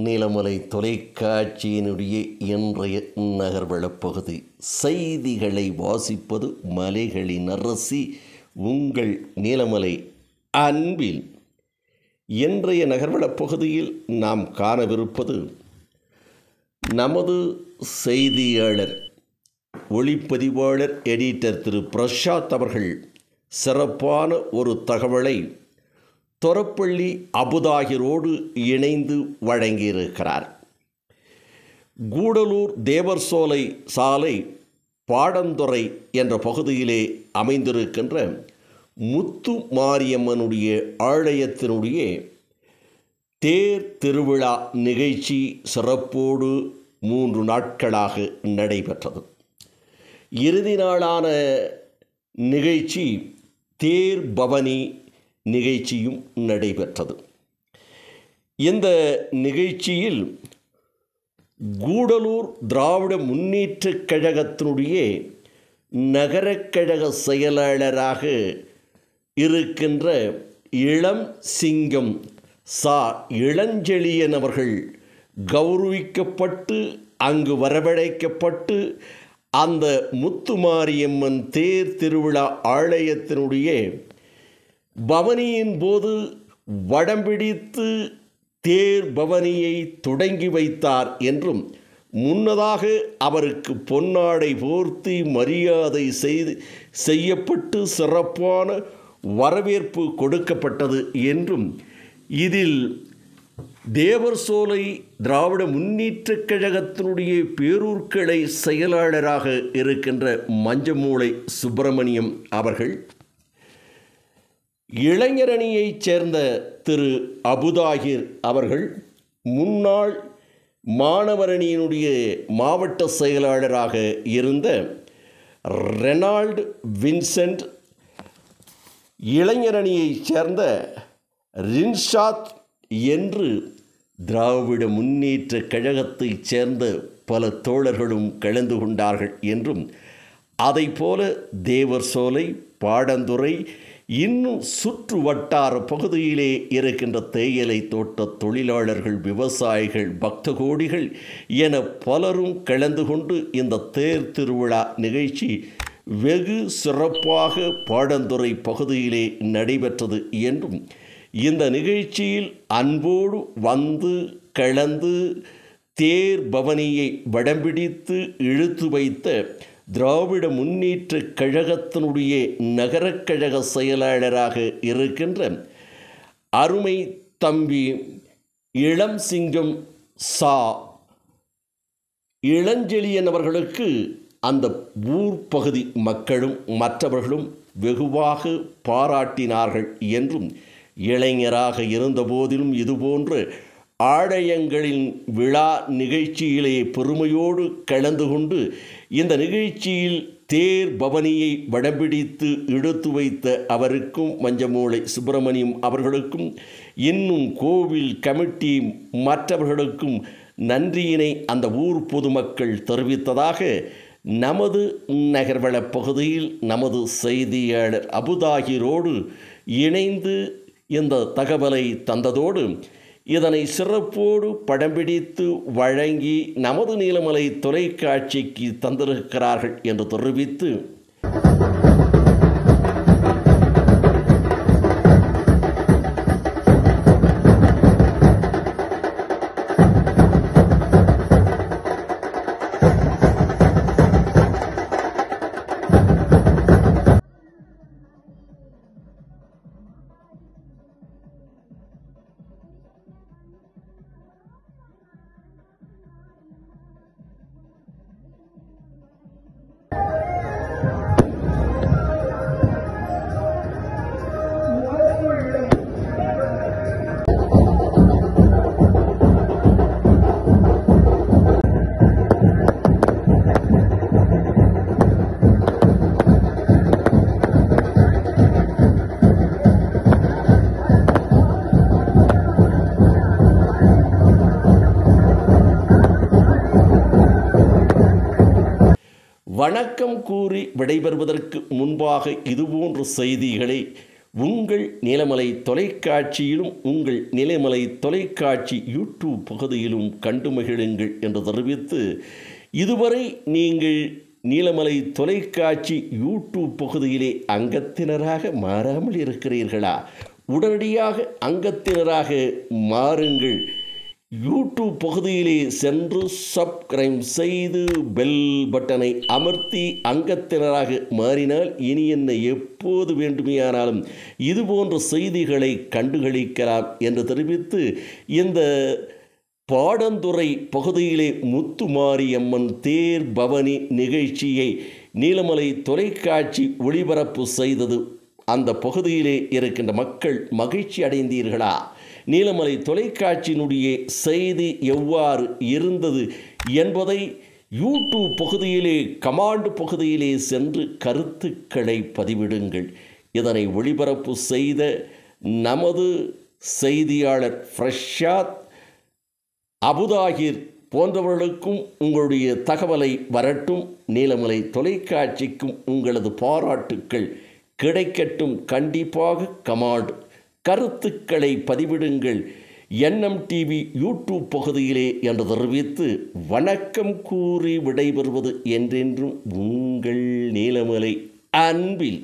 நீலமலை தொலைக்காட்சியினுடைய இன்றைய நகர்வளப்பகுதி செய்திகளை வாசிப்பது மலைகளின் அரசி உங்கள் நீலமலை அன்பில். இன்றைய நகர்வளப்பகுதியில் நாம் காணவிருப்பது நமது செய்தியாளர் ஒளிப்பதிவாளர் எடிட்டர் திரு பிரசாத் அவர்கள் சிறப்பான ஒரு தகவலை தொரப்பள்ளி அபுதாகிரோடு இணைந்து வழங்கியிருக்கிறார். கூடலூர் தேவர் சாலை பாடந்துறை என்ற பகுதியிலே அமைந்திருக்கின்ற முத்து மாரியம்மனுடைய ஆலயத்தினுடைய தேர் திருவிழா நிகழ்ச்சி சிறப்போடு 3 நாட்களாக நடைபெற்றது. இறுதி நாளான நிகழ்ச்சி தேர் பவனி நிகழ்ச்சியும் நடைபெற்றது. இந்த நிகழ்ச்சியில் கூடலூர் திராவிட முன்னேற்றக் கழகத்தினுடைய நகரக்கழக செயலாளராக இருக்கின்ற இளம் சிங்கம் இளஞ்செழியன் அவர்கள் கௌரவிக்கப்பட்டு அங்கு வரவழைக்கப்பட்டு அந்த முத்துமாரியம்மன் தேர் திருவிழா ஆலயத்தினுடைய பவனியின் போது வடம்பிடித்து தேர் பவனியை தொடங்கி வைத்தார் என்றும் முன்னதாக அவருக்கு பொன்னாடை போர்த்தி மரியாதை செய்யப்பட்டு சிறப்பான வரவேற்பு கொடுக்கப்பட்டது என்றும் இதில் தேவர் சோலை திராவிட முன்னேற்றக் கழகத்தினுடைய பேரூர்கிளை செயலாளராக இருக்கின்ற மஞ்சமூளை சுப்பிரமணியம் அவர்கள், இளைஞரணியைச் சேர்ந்த திரு அபுதாகிர் அவர்கள், முன்னாள் மாணவரணியினுடைய மாவட்ட செயலாளராக இருந்த ரெனால்டு வின்சென்ட், இளைஞரணியைச் சேர்ந்த ரின்ஷாத் என்று திராவிட முன்னேற்றக் கழகத்தைச் சேர்ந்த பல தோழர்களும் கலந்து கொண்டார்கள் என்றும், அதைப்போல தேவர் சோலை பாடந்துறை இன்னும் சுற்று வட்டார பகுதியிலே இருக்கின்ற தேயிலை தோட்ட தொழிலாளர்கள், விவசாயிகள், பக்த கோடிகள் என பலரும் கலந்து கொண்டு இந்த தேர் திருவிழா நிகழ்ச்சி வெகு சிறப்பாக பாடந்துறை பகுதியிலே நடைபெற்றது என்றும், இந்த நிகழ்ச்சியில் அன்போடு வந்து கலந்து தேர் பவனியை வடம்பிடித்து இழுத்து வைத்த திராவிட முன்னேற்றக் கழகத்தினுடைய நகரக்கழக செயலாளராக இருக்கின்ற அருமை தம்பி இளம் சிங்கம் இளஞ்செழியன் அவர்களுக்கு அந்த ஊர் பகுதி மக்களும் மற்றவர்களும் வெகுவாக பாராட்டினார்கள் என்றும், இளைஞராக இருந்தபோதிலும் இதுபோன்ற ஆலயங்களின் விழா நிகழ்ச்சியிலே பெருமையோடு கலந்து கொண்டு இந்த நிகழ்ச்சியில் தேர் பவனியை வடம்பிடித்து இழுத்து வைத்த அவருக்கும் மஞ்சமூளை சுப்பிரமணியம் அவர்களுக்கும் இன்னும் கோவில் கமிட்டி மற்றவர்களுக்கும் நன்றியினை அந்த ஊர் பொதுமக்கள் தெரிவித்ததாக நமது நகர்வள பகுதியில் நமது செய்தியாளர் அபுதாகிரோடு இணைந்து இந்த தகவலை தந்ததோடு இதனை சிறப்போடு படம் பிடித்து வழங்கி நமது நீலமலை தொலைக்காட்சிக்கு தந்திருக்கிறார்கள் என்று தெரிவித்து, வணக்கம் கூறி விடைபெறுவதற்கு முன்பாக இதுபோன்ற செய்திகளை உங்கள் நீலமலை தொலைக்காட்சியிலும் உங்கள் நீலமலை தொலைக்காட்சி யூடியூப் பகுதியிலும் கண்டு மகிழுங்கள் என்று தெரிவித்து, இதுவரை நீங்கள் நீலமலை தொலைக்காட்சி யூடியூப் பகுதியிலே அங்கத்தினராக மாறாமல் இருக்கிறீர்களா? உடனடியாக அங்கத்தினராக மாறுங்கள். யூடியூப் பகுதியிலே சென்று சப்ஸ்கிரைப் செய்து பெல் பட்டனை அமர்த்தி அங்கத்தினராக மாறினால் இனி என்ன எப்போது வேண்டுமையானாலும் இதுபோன்ற செய்திகளை கண்டுகளிக்கலாம் என்று தெரிவித்து, இந்த பாடந்துறை பகுதியிலே முத்துமாரியம்மன் தேர் பவனி நிகழ்ச்சியை நீலமலை தொலைக்காட்சி ஒளிபரப்பு செய்தது. அந்த பகுதியிலே இருக்கின்ற மக்கள் மகிழ்ச்சி அடைந்தீர்களா? நீலமலை தொலைக்காட்சியினுடைய செய்தி எவ்வாறு இருந்தது என்பதை யூடியூப் பகுதியிலே கமாண்ட் பகுதியிலே சென்று கருத்துக்களை பதிவிடுங்கள். இதனை ஒளிபரப்பு செய்த நமது செய்தியாளர் பிரஷாத், அபுதாகிர் போன்றவர்களுக்கும் உங்களுடைய தகவலை வரட்டும். நீலமலை தொலைக்காட்சிக்கும் உங்களது பாராட்டுக்கள் கிடைக்கட்டும். கண்டிப்பாக கமாண்ட் கருத்துக்களை பதிவிடுங்கள். NMTV யூடியூப் பகுதியிலே என்று தெரிவித்து வணக்கம் கூறி விடைபெறுவது என்றென்றும் உங்கள் நீலமலை அன்பில்.